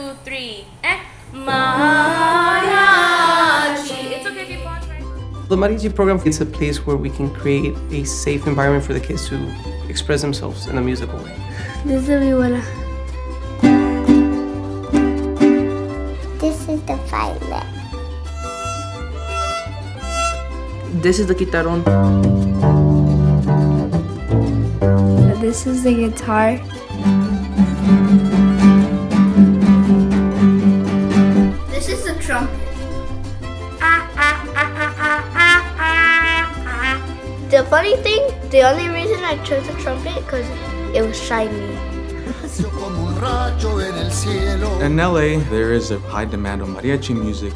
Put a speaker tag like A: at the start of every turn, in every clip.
A: 2, 3, and mariachi. It's okay if you pause, right?
B: The Mariachi program is a place where we can create a safe environment for the kids to express themselves in a musical way.
C: This is mi abuela.
D: This is the violet.
E: This is the guitarón.
C: This is the guitar.
D: This is the trumpet. The funny thing, the only reason I chose the trumpet because it was shiny.
F: In LA, there is a high demand on mariachi music.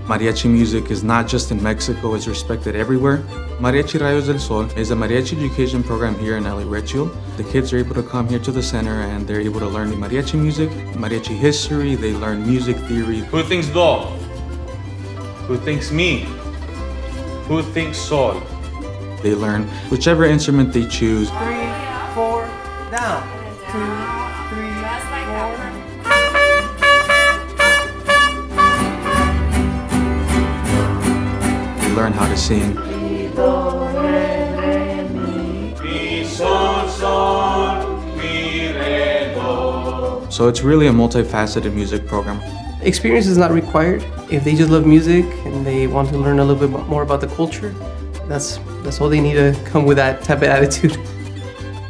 F: Mariachi music is not just in Mexico, it's respected everywhere. Mariachi Rayos del Sol is a mariachi education program here in LA Richfield. The kids are able to come here to the center and they're able to learn the mariachi music, mariachi history, they learn music theory.
G: Who thinks do? Who thinks mi? Who thinks sol?
F: They learn whichever instrument they choose.
B: 3, 4, down. 2, 3, 4.
F: They learn how to sing.
G: Mi sol sol, mi re do.
F: So it's really a multifaceted music program.
B: Experience is not required. If they just love music and they want to learn a little bit more about the culture, that's all they need to come with that type of attitude.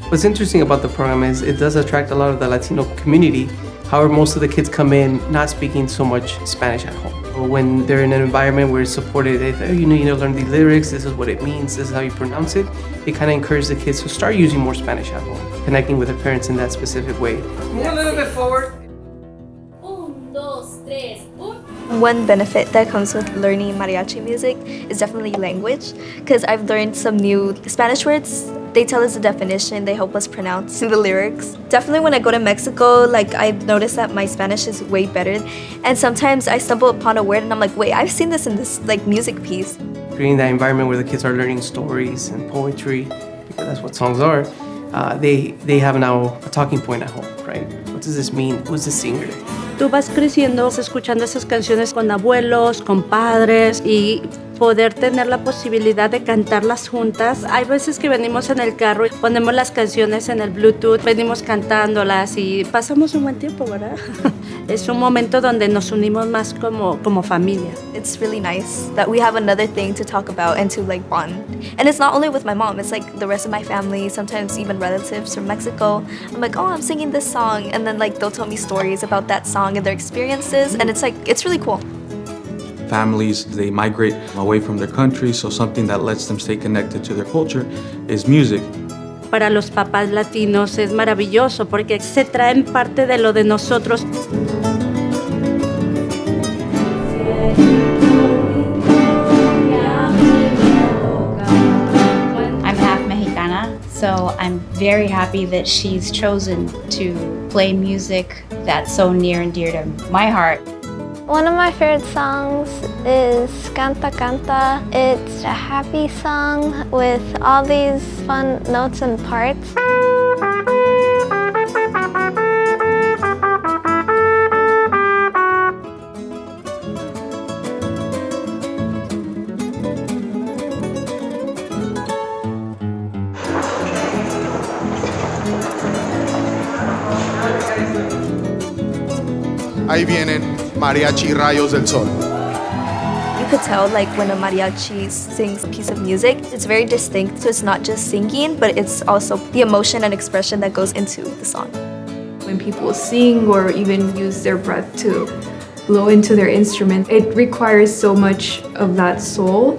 B: What's interesting about the program is it does attract a lot of the Latino community. However, most of the kids come in not speaking so much Spanish at home. But when they're in an environment where it's supported, they say, oh, you need to learn the lyrics, this is what it means, this is how you pronounce it. It kind of encourages the kids to start using more Spanish at home, connecting with their parents in that specific way. Move a little bit forward.
A: 1, 2, 3, 1.
H: One benefit that comes with learning mariachi music is definitely language, because I've learned some new Spanish words. They tell us the definition, they help us pronounce the lyrics. Definitely when I go to Mexico, I've noticed that my Spanish is way better, and sometimes I stumble upon a word and I'm like, wait, I've seen this in this music piece.
B: Creating that environment where the kids are learning stories and poetry, because that's what songs are, they have now a talking point at home, right? What does this mean? Who's the singer?
I: Tú vas creciendo escuchando esas canciones con abuelos, con padres y poder tener la posibilidad de cantarlas juntas. Hay veces que venimos en el carro y ponemos las canciones en el Bluetooth, venimos cantándolas y pasamos un buen tiempo, ¿verdad? Es un momento donde nos unimos más como familia.
H: It's really nice that we have another thing to talk about and to bond. And it's not only with my mom, it's the rest of my family, sometimes even relatives from Mexico. I'm like, oh, I'm singing this song, and then they'll tell me stories about that song and their experiences, and it's really cool.
F: Families, they migrate away from their country, so something that lets them stay connected to their culture is music.
I: Para los papás latinos es maravilloso porque se traen parte de lo de nosotros.
J: I'm half Mexicana, so I'm very happy that she's chosen to play music that's so near and dear to my heart.
C: One of my favorite songs is Canta Canta. It's a happy song with all these fun notes and parts.
K: Ahí vienen Mariachi Rayos del Sol.
H: You could tell when a mariachi sings a piece of music, it's very distinct, so it's not just singing, but it's also the emotion and expression that goes into the song.
L: When people sing or even use their breath to blow into their instrument, it requires so much of that soul,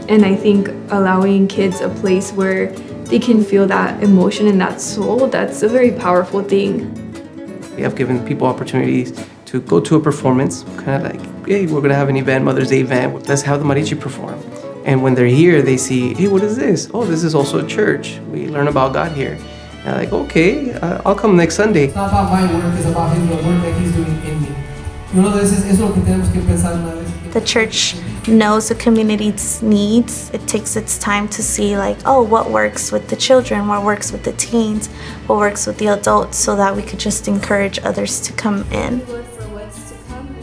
L: and I think allowing kids a place where they can feel that emotion and that soul, that's a very powerful thing.
B: We have given people opportunities to go to a performance, kind of hey, we're gonna have an event, Mother's Day event, let's have the mariachi perform. And when they're here, they see, hey, what is this? Oh, this is also a church. We learn about God here. And they're like, okay, I'll come next Sunday.
M: It's not about my work, it's about Him, the work that He's doing in me. Y uno de veces eso es lo que tenemos que pensar una vez.
N: The church knows the community's needs. It takes its time to see what works with the children, what works with the teens, what works with the adults, so that we could just encourage others to come in.
L: For what's to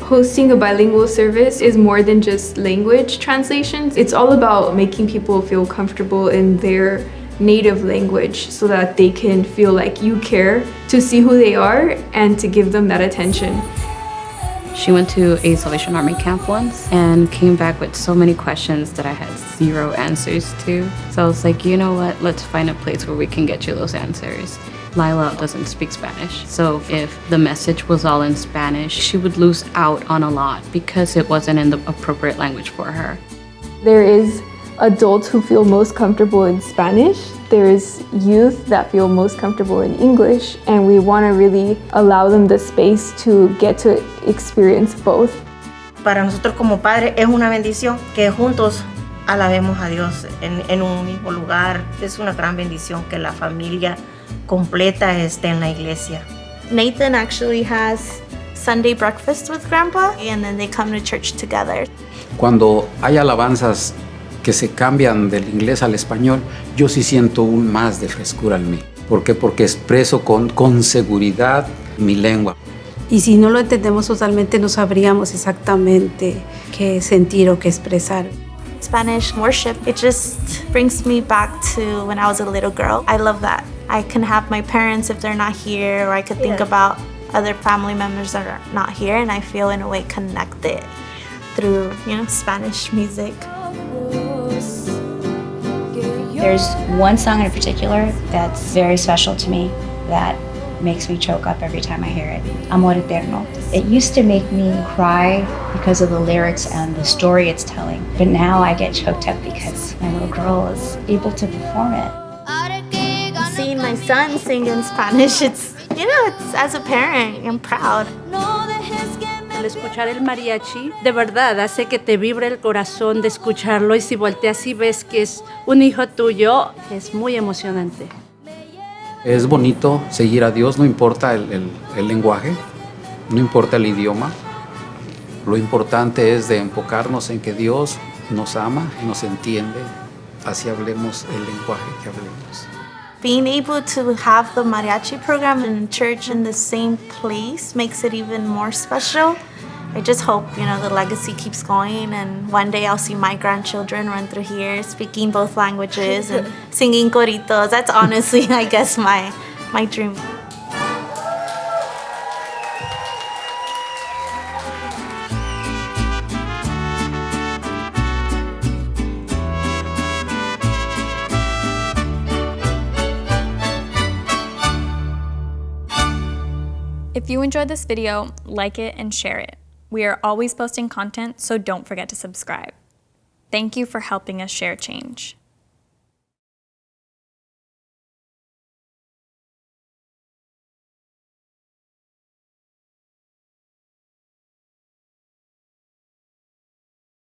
L: Hosting a bilingual service is more than just language translations. It's all about making people feel comfortable in their native language so that they can feel like you care to see who they are and to give them that attention.
O: She went to a Salvation Army camp once and came back with so many questions that I had zero answers to. So I was like, you know what, let's find a place where we can get you those answers. Lila doesn't speak Spanish, so if the message was all in Spanish, she would lose out on a lot because it wasn't in the appropriate language for her.
L: There is adults who feel most comfortable in Spanish. There's youth that feel most comfortable in English, and we want to really allow them the space to get to experience both.
P: Para nosotros como padres es una bendición que juntos alabemos a Dios en un mismo lugar. Es una gran bendición que la familia completa esté en la iglesia.
N: Nathan actually has Sunday breakfast with Grandpa, and then they come to church together.
Q: Cuando hay alabanzas que se cambian del inglés al español, yo sí siento un más de frescura en mí. ¿Por qué? Porque expreso con seguridad mi lengua.
I: Y si no lo entendemos totalmente, no sabríamos exactamente qué sentir o qué expresar.
N: Spanish worship, it just brings me back to when I was a little girl. I love that. I can have my parents if they're not here, or I could think about other family members that are not here, and I feel in a way connected through, Spanish music.
J: There's one song in particular that's very special to me that makes me choke up every time I hear it. Amor Eterno. It used to make me cry because of the lyrics and the story it's telling, but now I get choked up because my little girl is able to perform it.
N: Seeing my son sing in Spanish, it's as a parent, I'm proud.
I: Al escuchar el mariachi, de verdad hace que te vibre el corazón de escucharlo, y si volteas y ves que es un hijo tuyo, es muy emocionante.
Q: Es bonito seguir a Dios, no importa el lenguaje, no importa el idioma. Lo importante es de enfocarnos en que Dios nos ama y nos entiende, así hablemos el lenguaje que hablemos.
N: Being able to have the mariachi program in church in the same place makes it even more special. I just hope, the legacy keeps going, and one day I'll see my grandchildren run through here speaking both languages and singing coritos. That's honestly, I guess, my dream.
R: If you enjoyed this video, like it and share it. We are always posting content, so don't forget to subscribe. Thank you for helping us share change.